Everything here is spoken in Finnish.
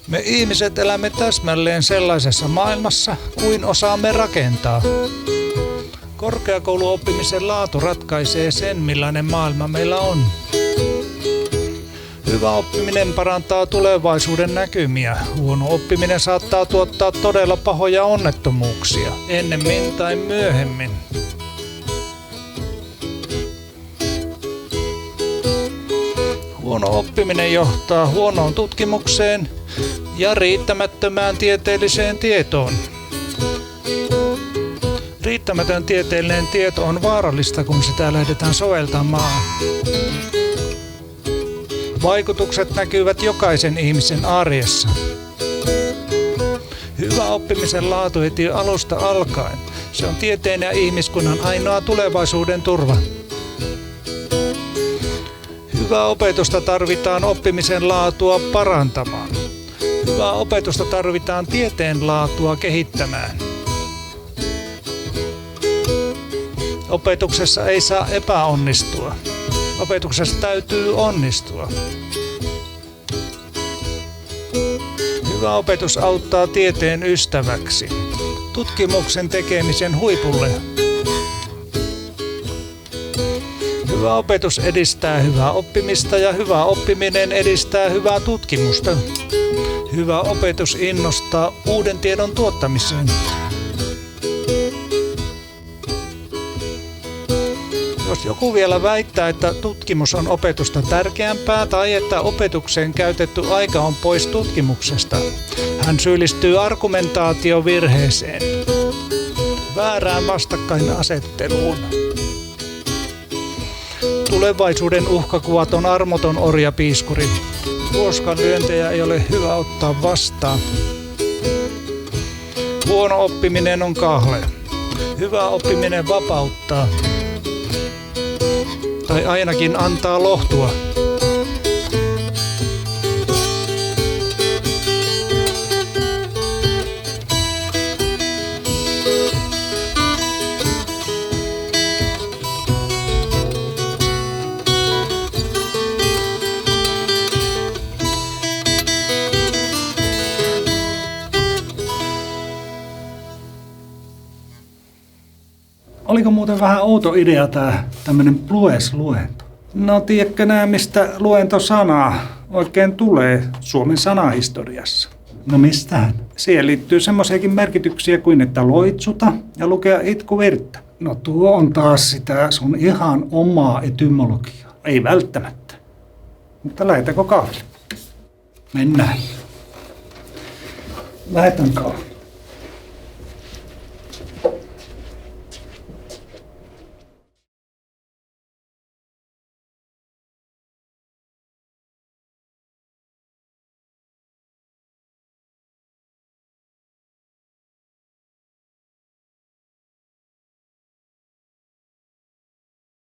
Me ihmiset elämme täsmälleen sellaisessa maailmassa kuin osaamme rakentaa. Korkeakouluoppimisen laatu ratkaisee sen, millainen maailma meillä on. Hyvä oppiminen parantaa tulevaisuuden näkymiä. Huono oppiminen saattaa tuottaa todella pahoja onnettomuuksia, ennemmin tai myöhemmin. Huono oppiminen johtaa huonoon tutkimukseen ja riittämättömään tieteelliseen tietoon. Riittämätön tieteellinen tieto on vaarallista, kun sitä lähdetään soveltamaan. Vaikutukset näkyvät jokaisen ihmisen arjessa. Hyvä oppimisen laatu heti alusta alkaen. Se on tieteen ja ihmiskunnan ainoa tulevaisuuden turva. Hyvää opetusta tarvitaan oppimisen laatua parantamaan. Hyvää opetusta tarvitaan tieteen laatua kehittämään. Opetuksessa ei saa epäonnistua. Opetuksessa täytyy onnistua. Hyvä opetus auttaa tieteen ystäväksi. Tutkimuksen tekemisen huipulle. Hyvä opetus edistää hyvää oppimista ja hyvä oppiminen edistää hyvää tutkimusta. Hyvä opetus innostaa uuden tiedon tuottamiseen. Jos joku vielä väittää, että tutkimus on opetusta tärkeämpää tai että opetukseen käytetty aika on pois tutkimuksesta, hän syyllistyy argumentaatiovirheeseen, väärään vastakkainasetteluun. Tulevaisuuden uhkakuvat on armoton orjapiiskuri. Ruoskanlyöntejä ei ole hyvä ottaa vastaan. Huono oppiminen on kahle. Hyvä oppiminen vapauttaa. Tai ainakin antaa lohtua. Oliko muuten vähän outo idea tämmönen Plues-luento? No tiedätkö nää, mistä luentosanaa oikein tulee Suomen sanahistoriassa? No mistähän? Siihen liittyy semmoisiakin merkityksiä kuin että loitsuta ja lukea itkuvirttä. No tuo on taas sitä sun ihan omaa etymologiaa. Ei välttämättä. Mutta lähdetäänkö kahville? Mennään. Lähdetään kahville.